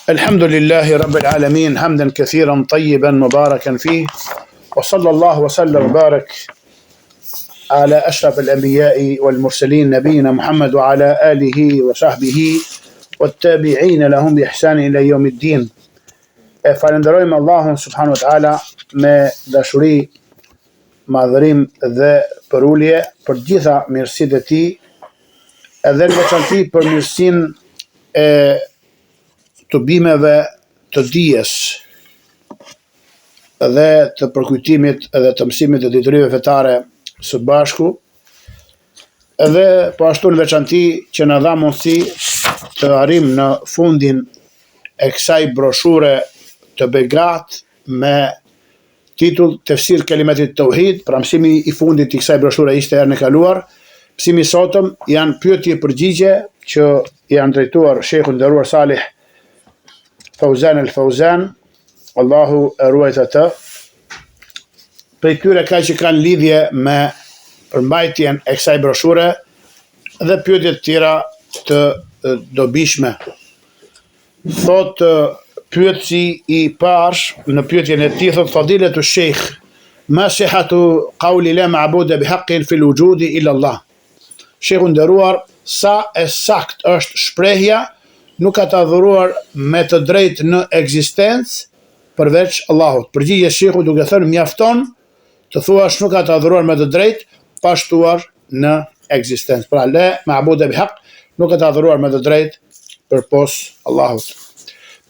الحمد لله رب العالمين حمدا كثيرا طيبا مباركا فيه وصلى الله وسلم وبارك على أشرف الأنبياء والمرسلين نبينا محمد وعلى آله وصحبه والتابعين لهم بإحسان إلى يوم الدين. Falenderojmë Allahun subhanahu wa taala me dashuri, madhërim dhe përulje për gjitha mirësitë e tij, edhe në veçanti për mirësinë e të bimeve të dijes dhe të përkujtimit edhe të mësimit të diturive fetare së bashku, edhe po ashtu në veçanti që na dha mundësi të arrim në fundin e kësaj broshure të begat me titull Tefsir Kelimetit Tauhid. Pra mësimi i fundit i kësaj broshure ishte herën e kaluar. Mësimi sotëm janë pyetje përgjigje që janë drejtuar Sheikhut nderuar Salih Fauzan el-Fauzan, Allahu e ruajt atë, prej tyre ka që kanë lidhje me përmbajtjen e kësaj broshure dhe pyetje të tjera të dobishme. Thot pyetësi i parë në pyetjen e tij, thot fadiletu sheikh, ma sihatu qawli la ma'buda bihaqqin fil wujudi illa Allah. Sheikhu nderuar, sa e sakt është shprehja nuk ka të adhuruar me të drejtë në ekzistencë përveç Allahut. Përgjigje sheikhu duke thënë mjafton të thuash nuk ka të adhuruar me të drejtë pa shtuar në ekzistencë. Pra la ma'buda bihaqq, nuk ka të adhuruar me të drejtë përpos Allahut.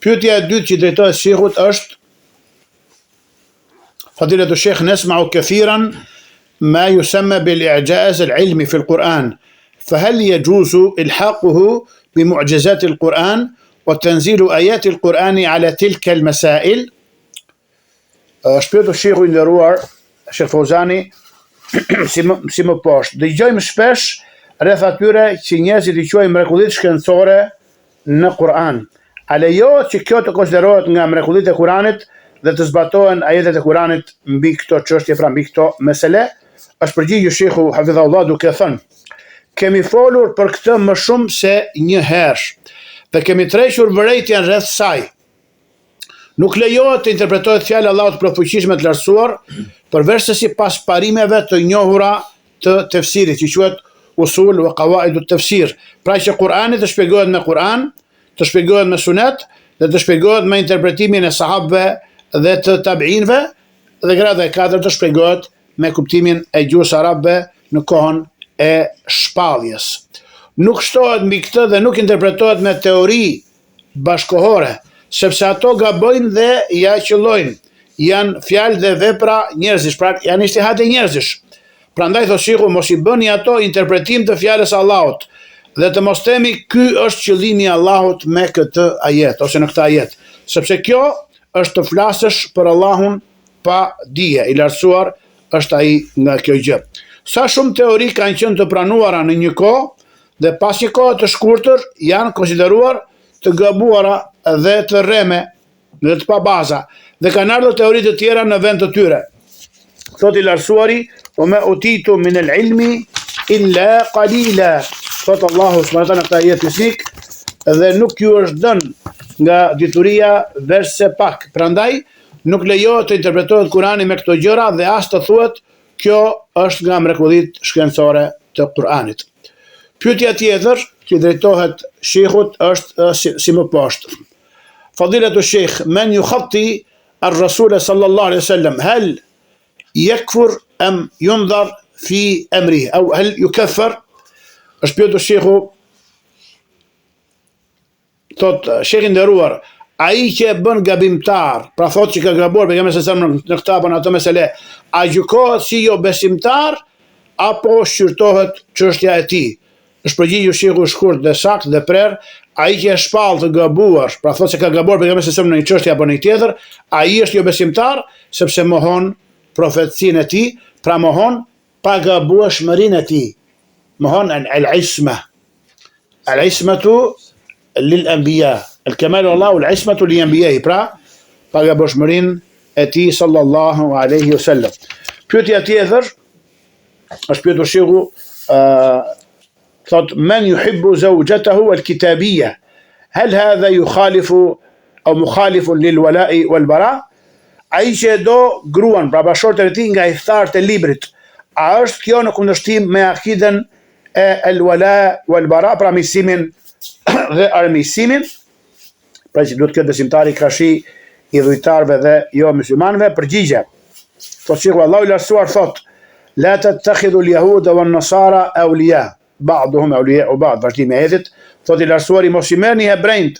Pyetja e dytë që drejtohet sheikhut është: Fadiletu sheikh, nesma'u kathiran ma yusamma bil i'jaz al ilmi fi al Quran, فهل يجوز إلحاقه بمعجزات القرآن وتنزيل آيات القرآن على تلك المسائل؟ Shpjetu sheikhu i nderuar, Sheikh Fauzani, si më poshtë. Dëgjojmë shpesh rreth atyre që njerëzit i quajnë mrekullitë shkencore në Kur'an. A lejohet që kjo të konsiderohet nga mrekullitë e Kur'anit dhe të zbatohen ajetet e Kur'anit mbi këto çështje, pra mbi këto mesele? Është përgjigju sheikhu hafidhahullah duke thënë: kemi folur për këtë më shumë se një herë dhe kemi trequr vërejtjen rreth saj. Nuk lejohet të interpretohet fjala e Allahut për fuqishme të lartësuar, përveç se sipas parimeve të njohura të tefsirit, që quhet usul wa qawaid at-tafsir. Pra që Kur'ani të shpjegohet me Kur'an, të shpjegohet me sunet dhe të shpjegohet me interpretimin e sahabëve dhe të tabiinëve, dhe grada e katërt të shpjegohet me kuptimin e gjuhës arabe në kohën e shpalljes. Nuk shtohet mbi këtë dhe nuk interpretohet me teori bashkohore, sepse ato gabojnë dhe ja qëllojnë. Janë fjalë dhe vepra njerëzish, pra janë ijtihade njerëzish. Prandaj thotë sheikhu, mos i bëni ato interpretim të fjalës Allahut dhe të mos themi ky është qëllimi i Allahut me këtë ajet ose në këtë ajet, sepse kjo është të flasësh për Allahun pa dije, i lartësuar është ai nga kjo gjë. Sa shumë teori kanë qenë të pranuara në një kohë dhe pas një kohë të shkurtër janë konsideruar të gabuara dhe të rreme dhe të pa baza, dhe kanë ardhur teori të tjera në vend të tyre. Thot i lartësuari: "Wa ma utitu min al-ilmi illa qalila." Thot Allahu subhanahu wa taala në këtë ajet fisnik, dhe nuk ju është dhënë nga dituria veçse pak. Prandaj nuk lejohet të interpretohet Kurani me këto gjëra dhe as të thuhet kjo është nga mrekullitë shkencore të Kur'anit. Pyetja tjetër që drejtohet sheikhut është si më poshtë. Fadiletu sheikh, men yukhatti ar-rasul sallallahu alaihi wasallam, hal yakfur am yundhar fi amrihi aw hal yukaffar? Është pyetur sheikhu, thot sheikhi nderuar, ai që e bën gabimtar, pra thotë që ka gabuar pejgamberi sallallahu alaihi wasallam në këtë apo në ato mesele, a gjykohet si jo besimtar apo shqyrtohet çështja e tij? Është përgjigju sheikhu shkurt dhe sakt dhe prerë: ai që e shpall të gabuar, pra thotë se ka gabuar pejgamberi sallallahu alaihi wasallam në një çështje apo në një tjetër, ai është jo besimtar sepse mohon profecinë e tij, pra mohon pagabueshmërinë e tij, mohon al-isma. Al-ismatu lil-anbiya. El-kemalu Allahu al-ismatu li-anbiya'i, pra pagabueshmërinë e tij sallallahu alaihi wasallam. Pyetja tjetër është pyetur sheikhu, thot men yuhibbu zawjatahu al-kitabiyya, hal hadha yukhalifu au mukhalifun lil wala'i wal bara, ai që e do gruan, pra bashortën e tij nga i thartë e librit, a është kjo në kundërshtim me akiden e el wala wal bara, pra miqësimin dhe armiqësimin? Pra që duhet këtë besimtari krashi i dhujtarve dhe jo muslimanëve? Përgjigje. Po shikoj, Allahu i lartësuar thot: la tattakhidhu al-yahuda wan-nasara awliya, ba'duhum awliya'u ba'd. Vazhdimi i ajetit thot i lartësuari: mos i merrni hebrejt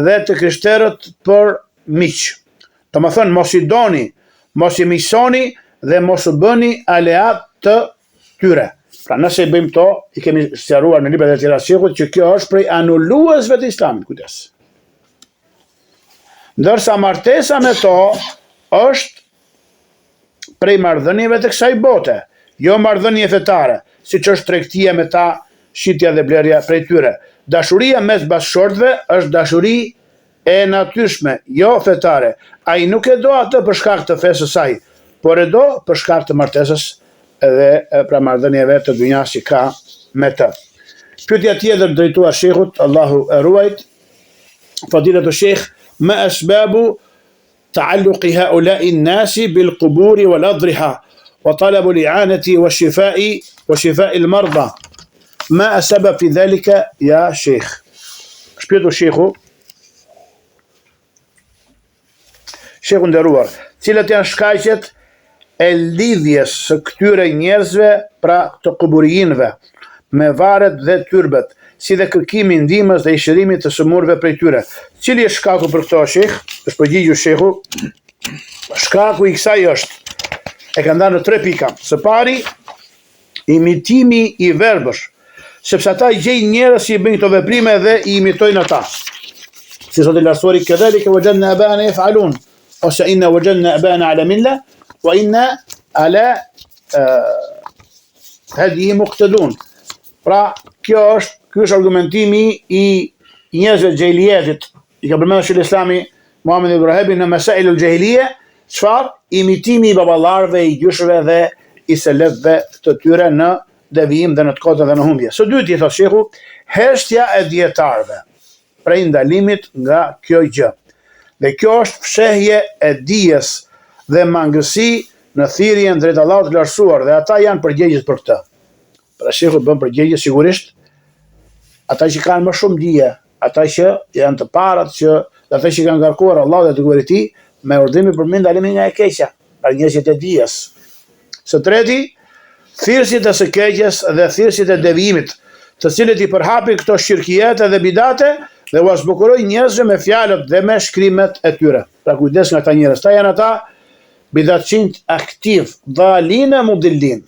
dhe të krishterët për miq. Domethënë mos i doni, mos i miqsoni dhe mos u bëni aleat të tyre. Pra nëse i bëjmë to, i kemi sqaruar në librat e tjera shekut që kjo është prej anulluesve të Islamit. Kujdes. Ndërsa martesa me to është prej marrëdhënieve të kësaj bote, jo marrëdhënie fetare, siç është tregtia me ta, shitja dhe blerja prej tyre. Dashuria mes bashkëshortëve është dashuri e natyrshme, jo fetare. Ai nuk e do atë për shkak të fesë së saj, por e do për shkak të martesës edhe pra marrëdhënieve të dynjas që ka me të. Pyetja tjetër drejtuar shehut, Allahu e ruajt, fadilatu shekh: ma asbabu ta'alluqi ha'ula'i an-nasi bil quburi wal adriha wa talabu al-i'anati wa shifa'i al-marda, ma asbab fi dhalika ya sheikh? Shpjetu shekhu, shekhu nderuar, cilat janë shkaqet e lidhjes së këtyre njerëzve, pra të kuburijinëve, me varet dhe tyrbet, si dhe kërkimi ndihmës dhe i shërimit të sëmurëve prej tyre. Cili është shkaku për këto, shekh? Është përgjigju shekhu. Shkaku i kësaj është, e ka ndarë në 3 pika. Së pari, imitimi i verbësh, sepse ata gjejnë njerëz që i bëjnë këto veprime dhe i imitojnë ata. Si thotë lartësuari: kedhalika wajadna abana yaf'alun, ose inna wajadna abana ala milla wa inna ala hadihi muqtadun. Pra, ky është argumentimi i njerëzve të xehiliyetit. I ka përmendur Sheikhul Islami Muhammed ibn Rahabi në Masail al-Jahiliya, çfarë? Imitimi i baballarëve, i gjyshëve dhe i selefëve të tyre në devijim dhe në të kotën dhe në humbje. Së dyti, thotë shehu, heshtja e dietarëve prej ndalimit nga kjo gjë. Dhe kjo është fshehje e dijes dhe mangësi në thirrjen drejt Allahut të lartësuar, dhe ata janë përgjegjës për këtë. Pra shehu bën përgjigje sigurisht ata që kanë më shumë dije, ata që janë të parat, ata që kanë ngarkuar Allahut dhe dërguarit e tij me urdhërim për ndalimin nga e keqja, pra njerëzit e dijes. Së treti, thirrësit e së keqes dhe thirrësit e devijimit, të cilët i përhapin këto shirkijete dhe bidate dhe u zbukurojnë njerëzve me fjalët dhe me shkrimet e tyre. Pra kujdes nga ata njerëz, ta janë ata bidatçinj aktiv, dhalin e mudillin.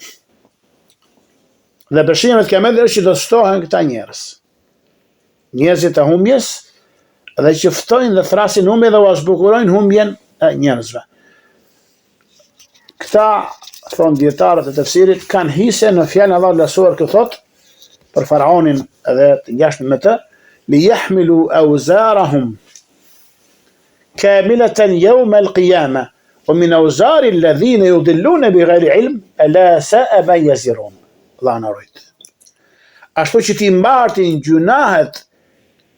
Dhe përshimet kiametit është që do shtohen këta njerëz. Njerëzit e humbjes dhe që ftojnë dhe thrasin humbje dhe u zbukurojnë humbjen e njerëzve. Këta, thonë dietarët e tefsirit, kanë hise në fjalën e Allahut lartësuar që thotë për faraonin edhe të ngjashëm me të: li yahmilu awzarahum kamilatan yawm al-qiyamah wa min awzari alladhina yudilluna bighayri ilm ala sa'a ma yazirun. Allah na rujt. Ashtu që ti mbartin gjunahet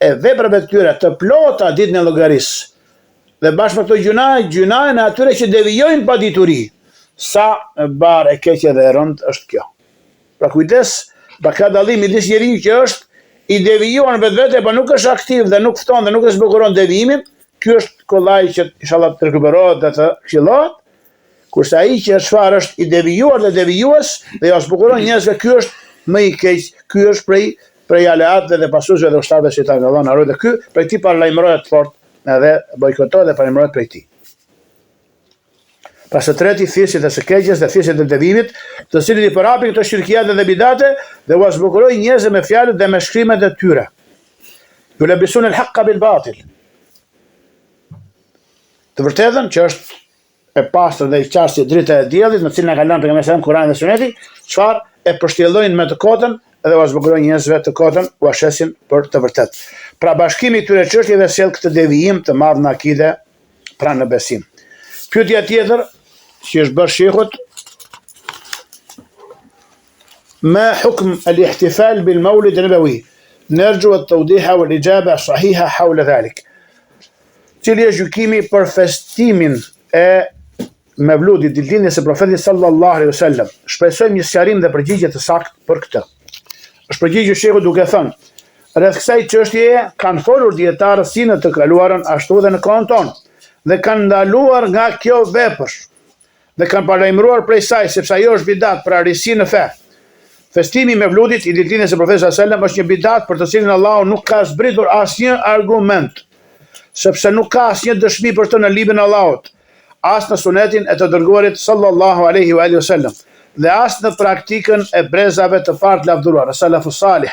e veprave të tyre të plota ditën e llogarisë. Dhe bashkë me këto gjunahen e atyre që devijojnë pa dituri. Sa barë e keqe dhe e rënd është kjo. Pra kujdes, pra ka dallim midis njeriu që është i devijuar në vetvete, pa nuk është aktiv dhe nuk fton dhe nuk e zbukuron devijimin, ky është kollaj që inshallah të rikuperohet dhe të këshillohet. Kurse ai që çfarë është i devijuar dhe devijues dhe ja zbukuron njerëzve, ky është më i keq, ky është prej aleatëve dhe pasuesve dhe ushtarëve shejtanit. Allah na ruaj, dhe ky prej tij paralajmërohet fort edhe bojkotohet dhe paralajmërohet prej tij. Pra së treti, thirrësit e së keqes dhe thirrësit e devijimit, të cilët i përhapin këto shirkijate dhe bidate dhe u zbukurojnë njerëzve me fjalët dhe me shkrimet e tyre. Yulabisun al-haqqa bil batil. Të vërtetën që është e pastër dhe i qartë si drita e diellit, në cilën e ka lënë pejgamberi sallallahu Kurani dhe Suneti, çfarë e përshtyllojnë me të kotën dhe u zbukurojnë njerëzve të kotën, u shesin për të vërtetë. Pra bashkimi i këtyre çështjeve sjell këtë devijim të madh në akide, pra në besim. Pyetja tjetër që është bërë shehut: ma hukm al-ihtifal bil mawlid an-nabawi? Nerju at-tawdiha wal ijaba sahiha hawla dhalik. Cili është gjykimi për festimin e Mevludit, ditëlindjes së profetit sallallahu alaihi wasallam? Shpresojmë një sqarim dhe përgjigje të saktë për këtë. Është përgjigjur shehu duke thënë: rreth kësaj çështjeje kanë folur dietarët si në të kaluarën ashtu dhe në kohën tonë, dhe kanë ndaluar nga kjo vepër, dhe kanë paralajmëruar prej saj, sepse ajo është bidat për arritësi në fe. Festimi i Mevludit, i ditëlindjes së profetit sallallahu alaihi wasallam, është një bidat për të cilin Allahu nuk ka zbritur asnjë argument, sepse nuk ka asnjë dëshmi për të në librin e Allahut, as në sunetin e të dërguarit sallallahu alaihi wasallam, dhe as në praktikën e brezave të parë të lavdëruar, salafus salih,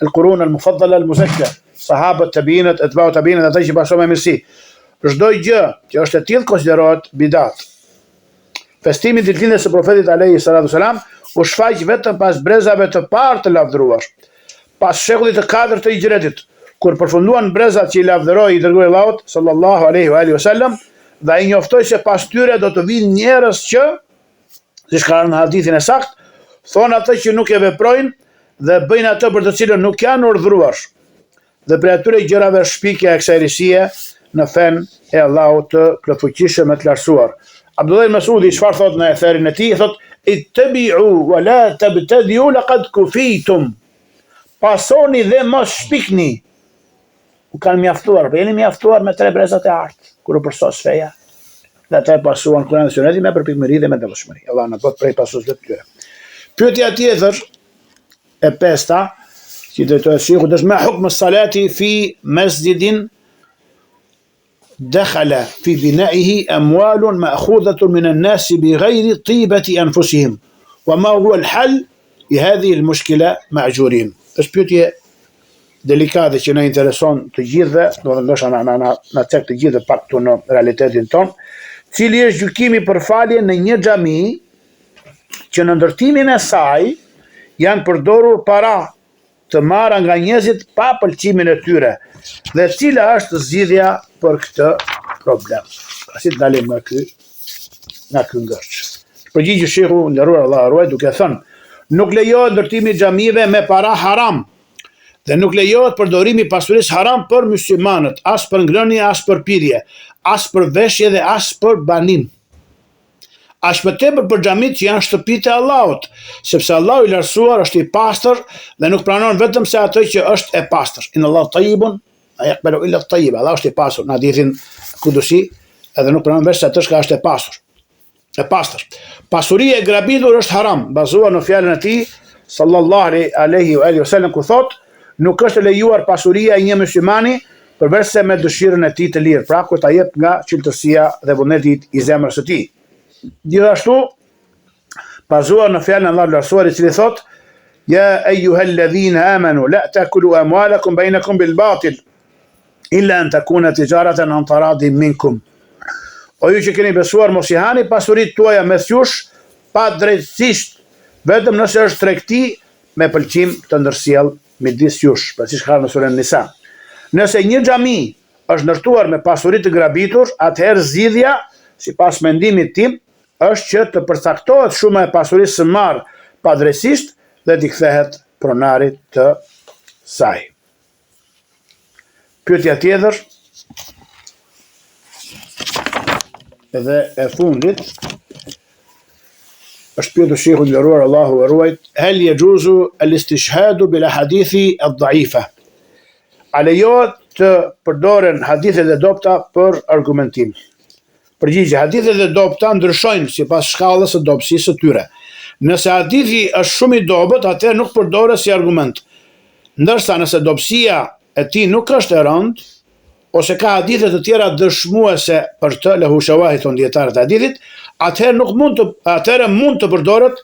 al-qurun al-mufaddala al-muzakka, sahabët, tabiinët, etba'u tabiinët, ata që pasojnë me mirësi. Çdo gjë që është e tillë konsiderohet bidat. Festimi i ditëlindjes së profetit alayhi salatu wasalam u shfaq vetëm pas brezave të parë të lavdëruar, pas shekullit të 4 të hijretit, kur përfunduan brezat që i lavdëroi i dërguari Allahut sallallahu alaihi wasallam, dhe ai njoftoi se pas tyre do të vinë njerëz që, siç ka në hadithin e saktë, thonë atë që nuk e veprojnë dhe bëjnë atë për të cilën nuk janë urdhëruar. Dhe për atyre gjërave shpikja e kësaj risie në fen e Allahut të plotfuqishëm e të lartësuar. Abdullah ibn Mas'udi çfarë thot në etherin e tij? Thot: ittabi'u wa la tabtadi'u laqad kufitum. Pasoni dhe mos shpikni. U kanë mjaftuar, po jeni mjaftuar me 3 brezat e artë, kur u përsos feja. Dhe ata e pasuan Kur'anin dhe Sunetin me përpikmëri dhe me devotshmëri. Allah na bëj prej pasuesve të tyre. Pyetja tjetër e 5-ta, që drejtohet sheikhut, është ma hukmu salati fi masjidin dakhala fi bina'ihi amwalun ma'khudhatun min an-nas bighayri tibati anfusihim, wa ma huwa al-hal li hadhihi al-mushkila ma'jurin. Është pyetje delikate që na intereson të gjithëve, do të ndoshta na cek të gjithë pak këtu në realitetin ton. Cili është gjykimi për falje në një xhami që në ndërtimin e saj janë përdorur para të marra nga njerëzit pa pëlqimin e tyre, dhe cila është zgjidhja për këtë problem? Si të dalim nga ky ngërç? Përgjigjë shehu nderuar, Allah ruaj, duke thënë: nuk lejohet ndërtimi i xhamive me para haram, dhe nuk lejohet përdorimi i pasurisë haram për muslimanët, as për ngrënie, as për pirje, as për veshje dhe as për banim. As më tepër për xhamit që janë shtëpitë e Allahut, sepse Allahu i lartësuar është i pastër dhe nuk pranon vetëm se atë që është e pastër. Inna Allahu tayyibun la yaqbalu illa at-tayyib. Allah është i pastër, në hadithin kudusi, edhe nuk pranon vetëm se atë që është e pastër. E pastër. Pasuria e grabitur është haram, bazuar në fjalën e tij sallallahu alaihi wasallam, ku thotë: nuk është lejuar pasuria e një muslimani përveç se me dëshirën e tij të lirë, pra kur ta jep nga qiltërsia dhe vullneti i zemrës së tij. Gjithashtu, bazuar në fjalën e Allahut lartësuar, i cili thotë: ya ayyuhalladhina amanu la ta'kulu amwalakum bainakum bil batil illa an takuna tijaratan an taradin minkum. O ju që keni besuar, mos i hani pasuritë tuaja mes jush pa drejtësisht, vetëm nëse është tregti me pëlqim të ndërsjell midis jush, pra siç ka në surën Nisa. Nëse një xhami është ndërtuar me pasuri të grabitur, atëherë zgjidhja, sipas mendimit tim, është që të përcaktohet shuma e pasurisë së marrë padrejtisht dhe t'i kthehet pronarit të saj. Pyetja tjetër edhe e fundit është pyetur shehu nderuar, Allahu e ruaj: hal yajuzu al-istishhadu bil hadithi ad-da'ifa? A lejohet të përdoren hadithet e dobta për argumentim? Përgjigje: hadithet e dobta ndryshojnë sipas shkallës së dobësisë së tyre. Nëse hadithi është shumë i dobët, atëherë nuk përdoret si argument. Ndërsa nëse dobësia e tij nuk është e rëndë, ose ka hadithe të tjera dëshmuese për të, lehu shawahid thon dietarët e hadithit, atëherë mund të përdoret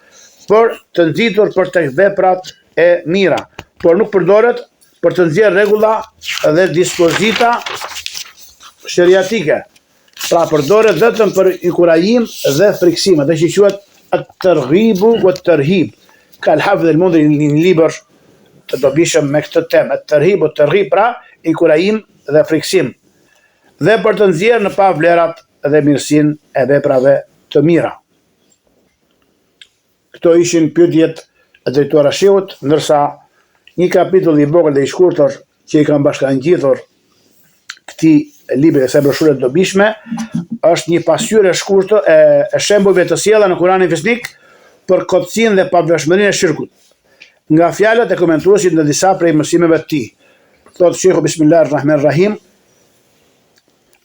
për të nxitur për tek veprat e mira, por nuk përdoret për të nxjerrë rregulla dhe dispozita sheriatike. Pra përdoret vetëm për inkurajim dhe friksim, atë që quhet at-targhibu wat-tarhib. Ka al-Hafidh al-Mundhiri një libër të dobishëm me këtë temë, at-tarhib wat-targhib, pra inkurajim dhe friksim, dhe për të nxjerrë në pa vlerat dhe mirësinë e veprave të mira. Këto ishin pyetjet e drejtuara shehut, ndërsa një kapitull i vogël dhe i shkurtër që i kam bashkangjitur këtij libri e broshurë të dobishme, është një pasqyrë e shkurtër e shembujve të sjellë në Kuranin Fisnik për kotësinë dhe pavlefshmërinë e shirkut, nga fjalët e komentuesit në disa prej mësimeve të tij. Thotë Sheikhu Bismillahirrahmanirrahim,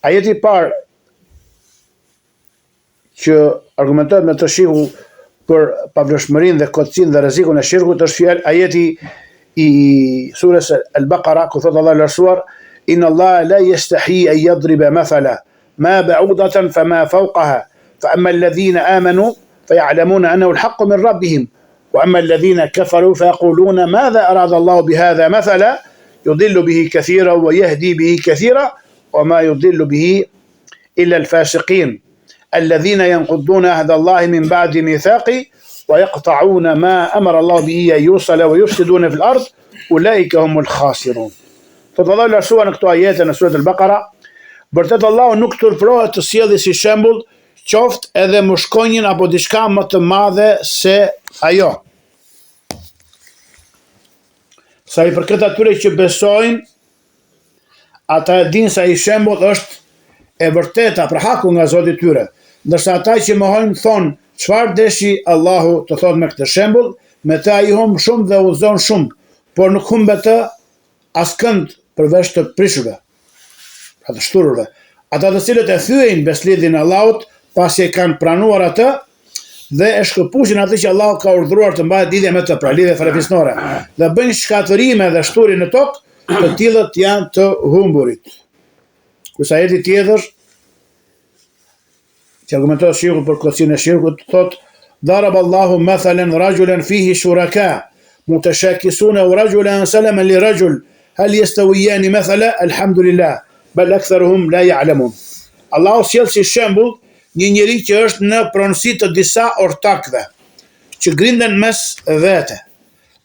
ajeti i parë që argumentohet me të Sheikhu për pavlefshmërinë dhe kotësinë dhe rrezikun e shirkut është fjalë ajeti i surës Al-Baqara, ku thotë Allahu lartësuar, inna Allaha la yastahi an yadriba mathala ma ba'udatan fama fawqaha fa amma alladhina amanu فيعلمون أنه الحق من ربهم وأما الذين كفروا فيقولون ماذا أراد الله بهذا مثلا يضل به كثيرا ويهدي به كثيرا وما يضل به إلا الفاسقين الذين ينقضون عهد الله من بعد ميثاقه ويقطعون ما أمر الله به أن يوصل ويفسدون في الأرض أولئك هم الخاسرون. فتظل السورة نكتو آيات në surën Al-Baqara, vërtet Allahu nuk turpërohet të sjellë si shembull qoftë edhe mushkonjën apo diçka më të madhe se ajo. Sa i përket atyre që besojnë, ata e dinë sa i shembull është e vërteta për haku nga Zoti i tyre, ndërsa ata që mohojnë thonë çfarë deshi Allahu të thotë me këtë shembull, me të ai humb shumë dhe udhëzon shumë, por nuk humbet të askënd përveç të prishurve, pra të shtururve. Ata të cilët e thyejnë beslidhin e Allahut pasi e kanë pranuar atë dhe e shkëpuqin atë që Allahu ka urdhëruar të mbahet lidhje me të, pra lidhje farefisnore, dhe bëjnë shkatërime dhe shturin në tokë, të tillët janë të humburit. Kurse ajeti tjetër që argumentohet Sheikhu për kotësinë e shirkut, thotë darab Allahu mathalan rajulan fihi shuraka mutashakisuna wa rajulan salaman li rajul hal yastawiyan mathala alhamdulillah bal aktharuhum la ya'lamun. Allahu sjell si shembull një njeri që është në pronësi të disa ortakve, që grinden mes vete,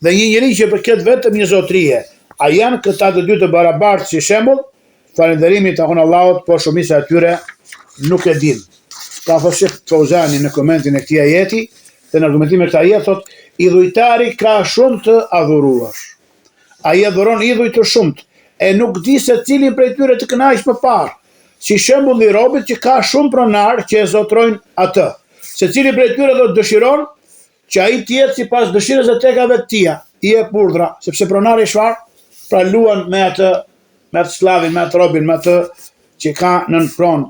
dhe një njeri që përket vetëm një zotrije. A janë këta të dy të barabartë si shembull? Falënderimi takon Allahut, por shumica e tyre nuk e din. Ka thënë Sheikh Fauzani në komentin e këtij ajeti, dhe në argumentimin e këtij ajeti thotë, idhujtari ka shumë të adhuruar. Ai adhuron idhuj të shumt, e nuk di se cilin prej tyre të kënaq më parë. Si shembull i robit që ka shumë pronar që e zotrojnë atë. Secili prej tyre do të dëshiron që ai të jetë sipas dëshirës e tekave të tija, i e urdhra, sepse pronari çfarë? Pra luan me atë slavin, me atë robin, me atë që ka nën pronë.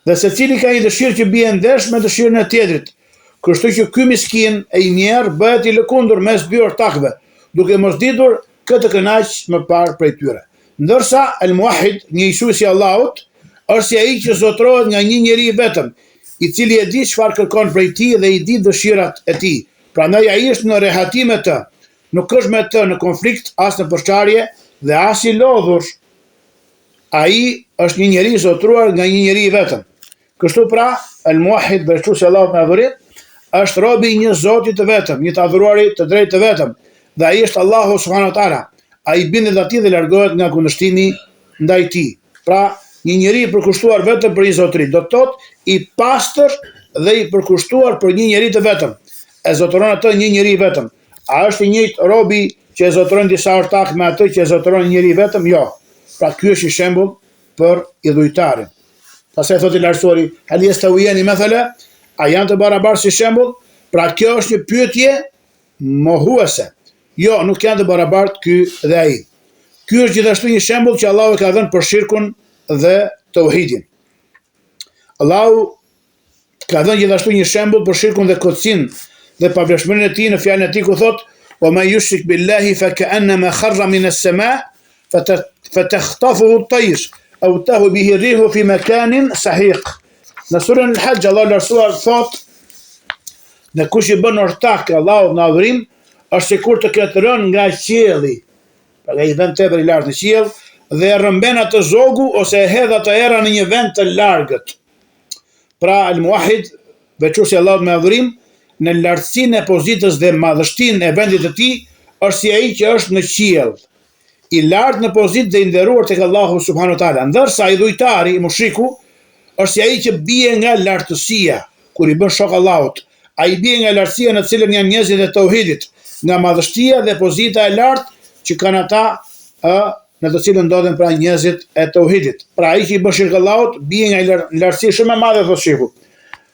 Dhe secili ka një dëshirë që bie ndesh me dëshirën e tjetrit. Kështu që ky miskin e i njerë bëhet i lëkundur mes dy ortakëve, duke mos ditur këtë kënaq më parë prej tyre. Ndërsa el-muahid, njëjësuesi i Allahut, është ai që zotrohet nga një njeri vetëm, i cili e di çfarë kërkon prej tij dhe i di dëshirat e tij. Prandaj ai është në rehatim me të, nuk është me të në konflikt as në përçarje dhe as i lodhur. Ai është një njeri i zotruar nga një njeri vetëm. Kështu pra, el-muahid, beqësuesi i Allahut me adhurim, është robi i një Zoti të vetëm, një të adhuruari të drejtë të vetëm, dhe ai është Allahu subhanahu wa taala. Ai bindet atij dhe largohet nga kundërshtimi ndaj tij. Pra, një njeri i përkushtuar vetëm për një zotëri, do të thotë i pastër dhe i përkushtuar për një njeri të vetëm. E zotëron atë një njeri vetëm. A është i njëjtë robi që e zotëron disa ortak me atë që e zotëron një njeri vetëm? Jo. Pra ky është i shembull për idhujtarin. Pastaj thotë i lartësuari, hal yastawiyan mathala, a janë të barabartë si shembull? Pra kjo është një pyetje mohuese. Jo, nuk janë të barabartë ky dhe ai. Ky është gjithashtu një shembull që Allahu ka dhënë për shirkun dhe tauhidin. Allahu ka dhënë gjithashtu një shembull për shirkun dhe kotësinë dhe pavlefshmërinë e tij në fjalën e tij ku thotë: "Wa man yushrik billahi fa ka'annama kharra min as-sama' fatakhtafuhu at-tayr aw tahwi bihi ar-rihu fi makanin sahiq." Në surën Al-Hajj Allahu lartësuar thotë: "Në kush i bën ortak Allahut në adhurim, është sikur të ketë rënë nga qielli, pra nga një vend tepër i lartë në qiell, dhe e rrëmben atë zogu ose e hedh atë era në një vend të largët." Pra al-muahid, veçuesi i Allahut me adhurim, në lartësinë e pozitës dhe madhështinë e vendit të tij, është si ai që është në qiell, i lartë në pozitë dhe i nderuar tek Allahu subhanahu wa taala. Ndërsa idhujtari, mushriku, është si ai që bie nga lartësia kur i bën shok Allahut. Ai bie nga lartësia në të cilën janë njerëzit e tauhidit, nga madhështia dhe pozita e lartë që kanë ata në të cilën ndodhen pra njerëzit e tauhidit. Pra ai që i bën shirk Allahut bie nga lartësi shumë e madhe thotë shehu.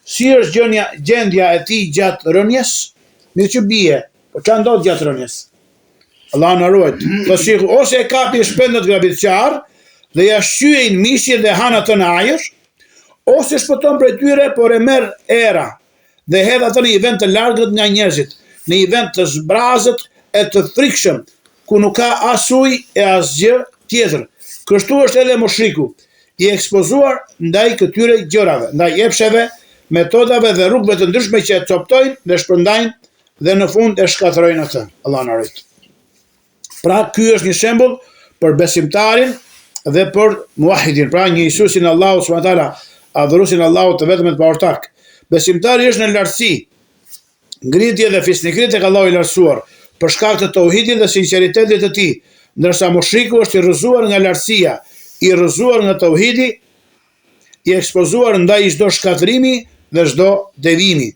Si është gjendja e tij gjatë rënjes? Mirë që bie, po çfarë ndodh gjatë rënjes? Allah na ruaj. Thotë shehu, ose e kapi shpendët grabitçar dhe ja shqyejnë mishin dhe han atë në ajër, ose shpëton prej tyre, por e merr era dhe hedh atë në një vend të largët nga njerëzit, në një vend të zbrazët e të frikshëm, ku nuk ka as ujë e as gjë tjetër. Kështu është edhe mushriku, i ekspozuar ndaj këtyre gjërave, ndaj epsheve, metodave dhe rrugëve të ndryshme që e coptojnë dhe shpërndajnë dhe në fund e shkatërrojnë atë. Allah na ruaj. Pra ky është një shembull për besimtarin dhe për muahidin, pra një Isusin Allahu subhanahu wa taala, adhuruesin Allahut të vetëm të paortak. Besimtari është në lartësi, ngritje dhe fisnikëri tek Allahu i lartësuar, për shkak të tauhidit dhe sinqeritetit të tij, ndërsa mushriku është i rrëzuar nga lartësia, i rrëzuar nga tauhidi, i ekspozuar ndaj çdo shkatërimi dhe çdo devimi.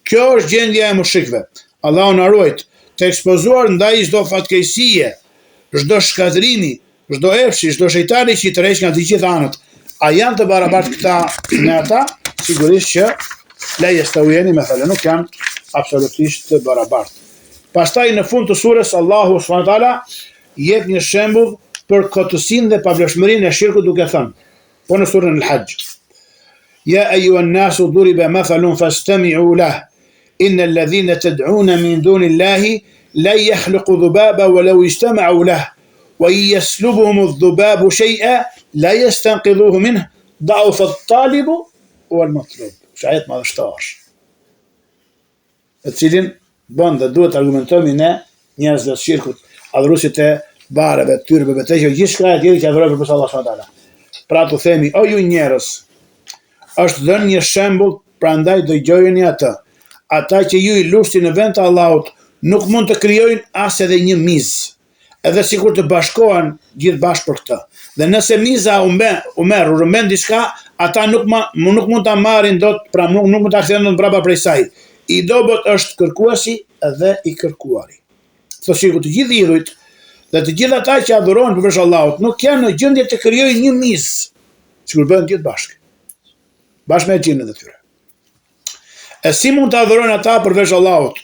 Kjo është gjendja e mushrikëve. Allahu na ruaj, të ekspozuar ndaj çdo fatkeqësie, çdo shkatërimi, çdo epshi, çdo shejtani që i tërheq nga të gjitha anët. A janë të barabartë këta me ata? Sigurisht që la yastawiyani mesela, nuk janë absolutisht të barabartë. Pastaj në fund të surës Allahu subhanahu wa taala jep një shembull për kotësinë dhe pavlefshmërinë e shirkut duke thënë, po në surën Al-Hajj. Ya ayyuhan nasu duriba mathalun fastami'u lahu innal ladhina tad'una min dunillahi la yakhluqu dhubaba walau ijtama'u lahu wa yaslubuhum adh-dhubabu shay'an la yastanqidhuhu minhu da'fa at-talibu wal-matlub. Shajet madhështor. E cilin bën dhe duhet argumentojmë ne njerëzve të shirkut, adhuruesit e bareve, tyrbeve, të gjithçka e tjerë që adhurojnë përveç Allahut subhanahu wa taala. Pra tu themi, o ju njerëz, është dhënë një shembull, prandaj dëgjojeni atë. Ata që ju i lushni në vend të Allahut nuk mund të krijojnë as edhe një mizë, edhe sikur të bashkohen gjithë bashkë për këtë. Dhe nëse miza u rëmben diçka, ata nuk mund ta marrin dot, pra nuk mund ta kthejnë brapa prej saj. I dobët është kërkuesi dhe i kërkuari. Thotë sikur të gjithë idhujt dhe të gjithë ata që adhurojnë përveç Allahut nuk janë në gjendje të krijojnë një mizë, sikur bëhen gjithë bashkë. Bashkë me xhinët e tyre. E si mund të adhurojnë ata përveç Allahut,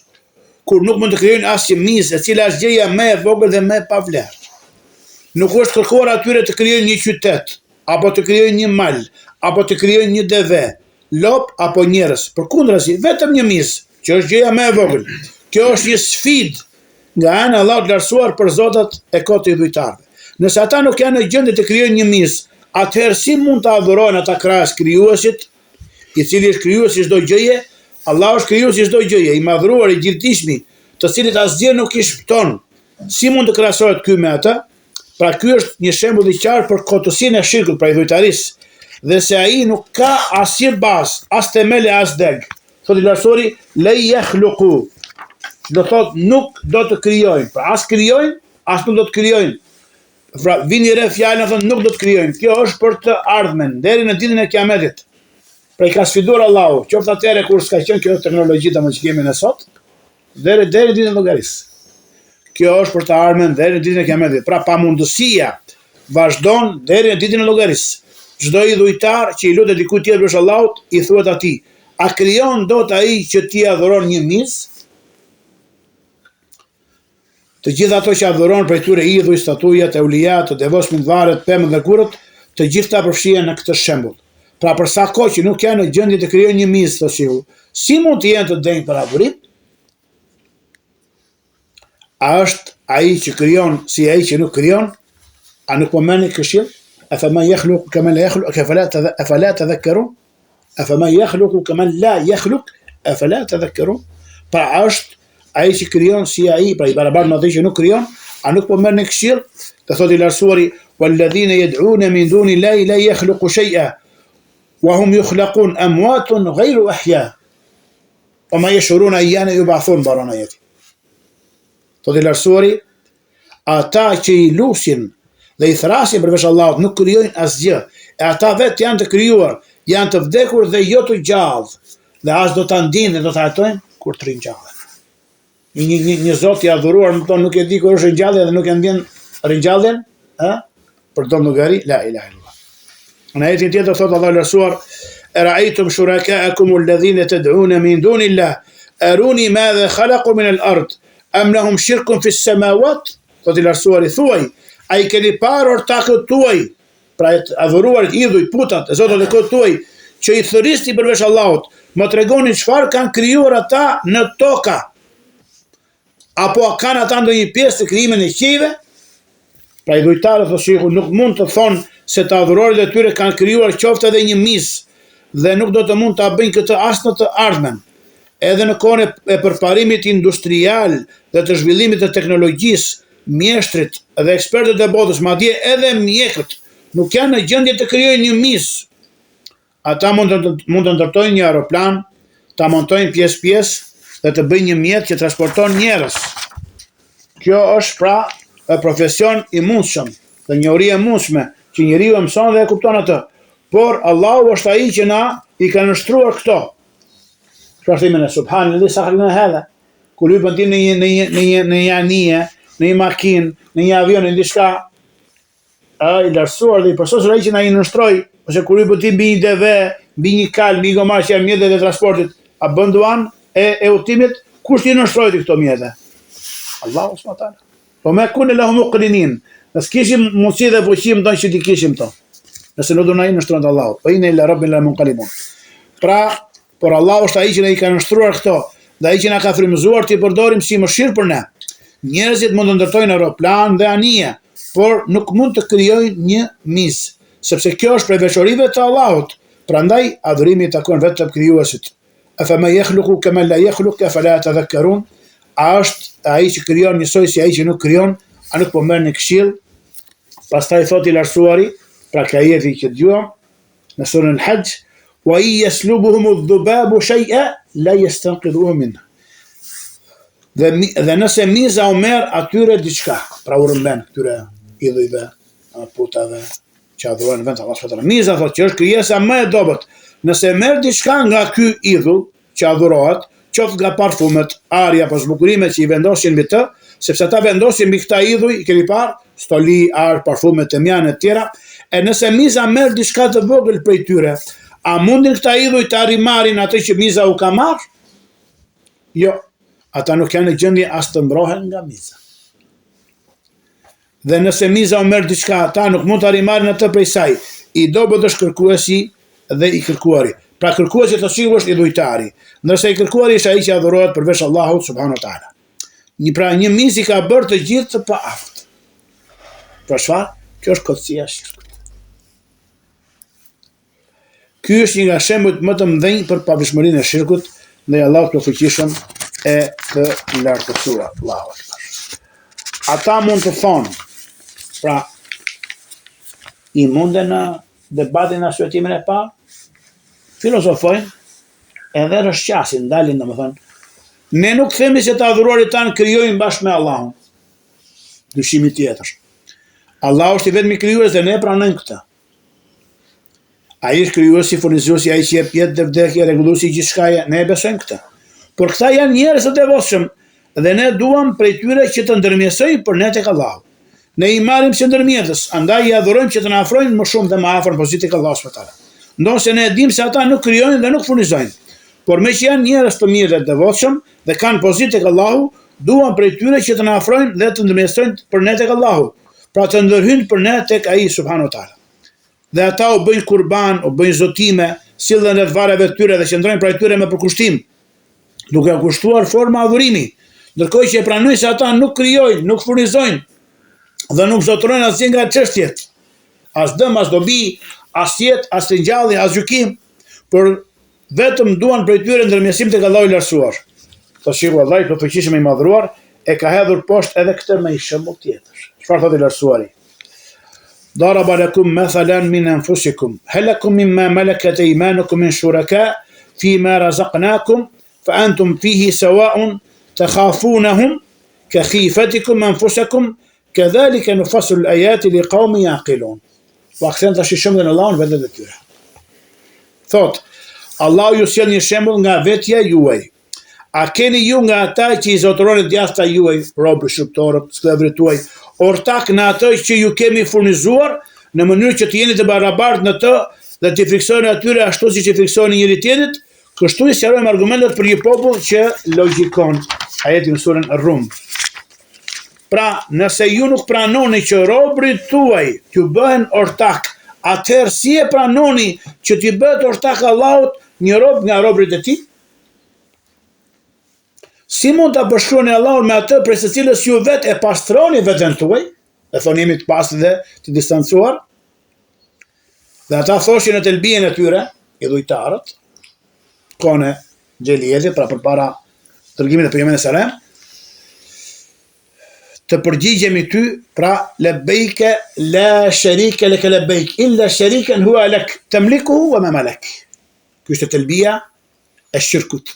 kur nuk mund të krijojnë asnjë mizë, e cila është gjëja më e vogël dhe më e pavlerë. Nuk është kërkuar atyre të krijojnë një qytet, apo të krijojnë një mal, apo të krijojnë një deve, lop apo njerëz. Përkundrazi, vetëm një mizë, që është gjëja më e vogël. Kjo është një sfidë nga ana e Allahut lartësuar për zotat e kotë i dhujtarëve. Nëse ata nuk janë në gjendje të krijojnë një mizë, atëherë si mund të adhurojnë ata krahas krijuesit, i cili është krijuesi çdo gjëje? Allah është krijuesi çdo gjëje, i madhruar, i gjithdijshmi, të cilit asgjë nuk i shpëton. Si mund të krahasohet ky me atë? Pra ky është një shembull i qartë për kotësinë e shirkut, pra i dhujtarisë, dhe se ai nuk ka asnjë bazë, as themele, as deg. Thotë i lartësuari, la yakhluqu. Do thotë nuk do të krijojnë, pra as krijojnë, as nuk do të krijojnë. Pra vini re fjalën thonë nuk do të krijojnë. Kjo është për të ardhmen deri në ditën e Kiametit. Pra i ka sfiduar Allahu, qoftë atëherë kur s'ka qenë kjo teknologji që kemi ne sot, deri ditën e llogarisë. Kjo është për të ardhmen deri në ditën e Kiametit. Pra pamundësia vazhdon deri në ditën e llogarisë. Çdo i dhujtar që i lutet dikujt tjetër përveç Allahut, i thuhet atij, a krijon dot ai që ti adhuron një mizë? Të gjithë ato që adhuron prej tyre idhuj, statujat, eulijat, të devotshmit varret, pemët dhe kurët, të gjitha përfshihen në këtë shembull. Pra për sa kohë që nuk janë në gjendje të krijojnë një mizë, thotë shiu, si mund të jenë të denjë për adhurim? A është ai që krijon si ai që nuk krijon? A nuk po merrni këshill? أفمن يخلق كمن لا يخلق أفلا تذكرون أفمن يخلق كمن لا يخلق أفلا تذكرون. Pra është ai që krijon si ai, pra i barabartë me atë që nuk krijon, a nuk po merrni këshill? Të thotë i lartësuari, walladhina yad'una min duni llahi la yakhluqu shay'a wa hum yukhlaqun amwatun ghayru ahya wa ma yashuruna ayyana yub'athun baron ayati. Thotë i lartësuari, ata që i lusin dhe i thrasin përveç Allahut nuk krijojnë asgjë, e ata vetë janë të krijuar, janë të vdekur dhe jo të gjallë, dhe as do ta ndinë dhe do ta jetojnë kur të ringjallen. Një zot i adhuruar, më thonë, nuk e di kur është ringjallja dhe nuk e ndjen ringjalljen, përdor llogari la ilaha illallah. Në ajetin tjetër thot Allahu larsuar: "Ara'aytum shuraka'akum alladhina tad'una min dunillah aruni madha khalaqu min al-ard am lahum shirkun fi as-samawat?" Thot i larsuari, thuaj, a i keni parë ortakët tuaj, pra adhuruarit, idhuj, putat, e zotat e këtë tuaj, që i thëristi përveç Allahut, më tregoni çfarë kanë krijuar ata në toka, apo kanë ata ndonjë pjesë të krijimin e qiejve? Pra idhujtarët thonë shehu nuk mund të thonë se të adhuruarit e tyre kanë krijuar qoftë edhe një mis, dhe nuk do të mund ta bëjnë këtë as në të ardhmen. Edhe në kohën e përparimit industrial dhe të zhvillimit të teknologjisë, mjeshtrit dhe ekspertët e botës, madje edhe mjekët, nuk janë në gjendje të krijojnë një mis. Ata mund të ndërtojnë një aeroplan, ta montojnë pjesë dhe të bëjnë një mjet që transporton njerëz. Kjo është pra profesion i mundshëm dhe njohuri e mundshme që njeriu e mëson dhe e kupton atë. Por Allahu është ai që na i ka nështruar këto. Çfarë themi ne subhanallahu sakhalna hadha. Kur ju bëndim në një anije, në një makinë, në një avion, në diçka, i lartësuar dhe i përsosur ai që na i nështroi, ose kur ju bëndim mbi një DV, mbi një kal, mbi një gomar që janë mjetet e transportit, a bën duan e udhëtimit, kush i nështroi këto mjete? Allahu subhanahu wa taala. Po me kun lahum muqrinin. Ne s'kishim mundësi dhe fuqi më tonë që ti kishim to. Nëse nuk do na i nështron Allahu. Po inna ila rabbina munqalibun. Pra, por Allahu është ai që na i ka nështruar këto, dhe ai që na ka frymëzuar të i përdorim si mëshirë për ne. Njerëzit mund të ndërtojnë aeroplan dhe anije, por nuk mund të krijojnë një mis, sepse kjo është prej veçorive të Allahut. Prandaj adhurimi i takon vetëm krijuesit. Afa ma yakhluqu kama la yakhluq afala tadhakkarun? A është ai që krijon njësoj si ai që nuk krijon? A nuk po merrni këshill? Pastaj thotë i lartësuari, pra ka ajeti që dëgjuam në surën Al-Hajj: "Wa yaslubuhum adh-dhubabu shay'a la yastanqidhuhu minhu." Dhe nëse miza u merr atyre diçka, pra u rëmben këtyre idhujve, putave, që adhurojnë në vend të Allahut subhanahu wa taala. Miza thotë që është krijesa më e dobët. Nëse merr diçka nga ky idhull që adhurohet, qoftë nga parfumet, arja apo zbukurimet që i vendosin mbi të, sepse ata vendosin mbi këta idhuj, i keni parë, stoli, ar, parfumet, temjane e tjera, e nëse miza merr diçka të vogël prej tyre, a mundin këta idhuj të arrimarin atë që miza u ka marrë? Jo. Ata nuk janë në gjendje as të mbrohen nga miza. Dhe nëse miza u merr diçka, ata nuk mund të arrimarin atë prej saj. I dobët është kërkuesi dhe i kërkuari. Pra kërkuesi të sigurt është idhujtari, ndërsa i kërkuari është ai që adhurohet përveç Allahut subhanahu wa taala. Një mis i ka bërë të gjithë të paaft. Pra çfarë? Kjo është kotësia e shirkut. Ky është një nga shembujt më të mëdhenj për paveshmërinë e shirkut, ndaj Allahut të fuqishëm e të lartësuar. Allahu akbar. Ata mund të thonë, pra, i munden në debatin në arsyetimën e parë, filozofojnë, edhe rëshqasin, dalin domethënë, ne nuk themi se të adhuruarit tanë krijojnë bashkë me Allahun. Dyshimi tjetër. Allahu është i vetmi krijues dhe ne pranojmë këtë. Ai është krijuesi, furnizuesi, ai që jep jetë dhe vdekje, rregulluesi i gjithçkaje, ne e besojmë këtë. Por këta janë njerëz të devotshëm dhe ne duam prej tyre që të ndërmjetësojnë për ne tek Allahu. Ne i marrim si ndërmjetës, andaj i adhurojmë që të na afrojnë më shumë dhe më afër pozitës tek Allahu subhanahu wa taala. Ndonse ne e dimë se ata nuk krijojnë dhe nuk furnizojnë. Por me që janë njerëz të mirë dhe të devotshëm dhe kanë pozitë tek Allahu, duam prej tyre që të na afrojnë dhe të ndërmjetësojnë për ne tek Allahu, pra të ndërhyjnë për ne tek ai subhanahu wa taala. Dhe ata u bëjnë kurban, u bëjnë zotime, sillen rreth varreve të tyre dhe qëndrojnë prej tyre me përkushtim, duke u kushtuar forma adhurimi, ndërkohë që e pranojnë se ata nuk krijojnë, nuk furnizojnë dhe nuk zotrojnë asgjë nga çështjet. As dëm, as dobi, as jetë, as ringjallje, as gjykim, por vetëm duan prej tyre ndërmjetësim tek Allahu i lartësuar. Tashiku Allahu i fuqishëm i madhruar e ka hedhur poshtë edhe këtë me një shembull tjetër. Çfarë thotë i lartësuari? Daraba lakum mathalan min anfusikum hal lakum mimma malakat aymanukum min shuraka fima razaqnakum fa antum fihi sawa'un takhafunahum ka khifatikum anfusakum kadhalika nufassilu al-ayati liqaumin yaqilun. Po aksen tash shumë në Allahun vetë të tyre. Thot, Allahu ju sjell një shembull nga vetja juaj. A keni ju nga ata që i zotëroni djasta juaj, robë, shqiptorët, sklavrit tuaj, ortak në atë që ju kemi furnizuar, në mënyrë që të jeni të barabartë në të dhe të fiksoni atyre ashtu siç i fiksoni njëri tjetrit, kështu i sqarojmë argumentet për një popull që logjikon. Ajeti në surën Rum. Pra, nëse ju nuk pranoni që robrit tuaj t'ju bëhen ortak, atëherë si e pranoni që t'i bëhet ortak Allahut një rob nga robrit e tij? Si mund ta bashkoni Allahun me atë prej së cilës ju vetë e pastroni veten tuaj? E thonë jemi të pastër dhe të distancuar? Dhe ata thoshin në telbien e tyre, i dhujtarët, kone Xheliyeti, pra përpara dërgimit e pejgamberit sallallahu alajhi wasallam, të përgjigjemi ty, pra lebejke la sharika laka lebejk illa sharikan huwa lak tamlikuhu wa ma malak. Ky është telbia e shirkut.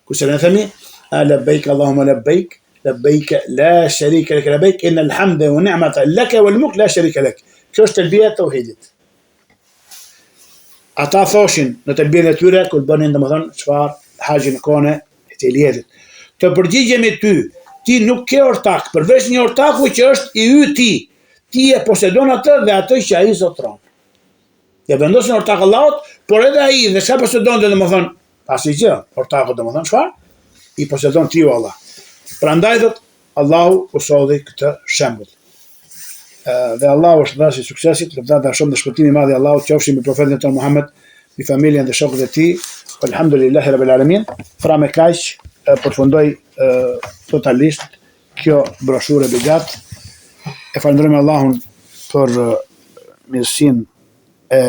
Ku se ne themi lebejk Allahumma lebejk, lebejke la sharika laka lebejk inna alhamda wa ni'mata laka wal mulk la sharika lak. Kjo është telbia e tauhidit. Ata thoshin në telbien e tyre kur bënin domethënë çfarë haxhin e kone e Xheliyetit. Të përgjigjemi ty, ti nuk ke ortak, përveç një ortaku që është i yti. Ti e posedon atë dhe atë që ai zotron. Ja vendosin ortak Allahut, por edhe ai dhe çfarë posedon domethënë, asgjë. Ortaku domethënë çfarë? I posedon ti Allah. Prandaj thot Allahu usodhi këtë shembull. Dhe Allahu është dhasi suksesit, lëvdata shumë dhe shpëtimi i madh i Allahut qofshin mbi profetin tonë Muhammed, mbi familjen dhe shokët e tij. Alhamdulillahi rabbil alamin. Pra me kaq përfundoj totalisht kjo broshurë begat. E falenderojmë Allahun për mirësinë e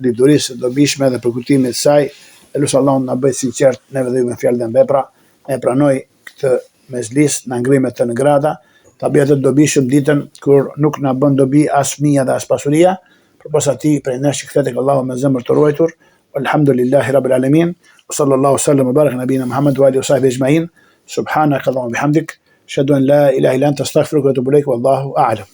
lidurisë të dobishme dhe për kuptimin e saj. Elusë Allahun na bëj sinqert neve dhe ju me fjalë dhe vepra. E pranoj këtë mezhlis, na ngrimet të në grada, ta bëjë të dobishëm ditën kur nuk na bën dobi as fëmia dhe as pasuria, përpos atij prej nesh që kthehet tek Allahu me zemër të ruajtur. Alhamdulillahi rabbil alamin. Sallallahu sallam wa baraka nabina Muhammad wa alihi wa sahbihi ajma'in. Subhanaka Allahumma bihamdik, ashhadu an la ilaha illa anta astaghfiruka wa atubu ilaik, wallahu a'lam.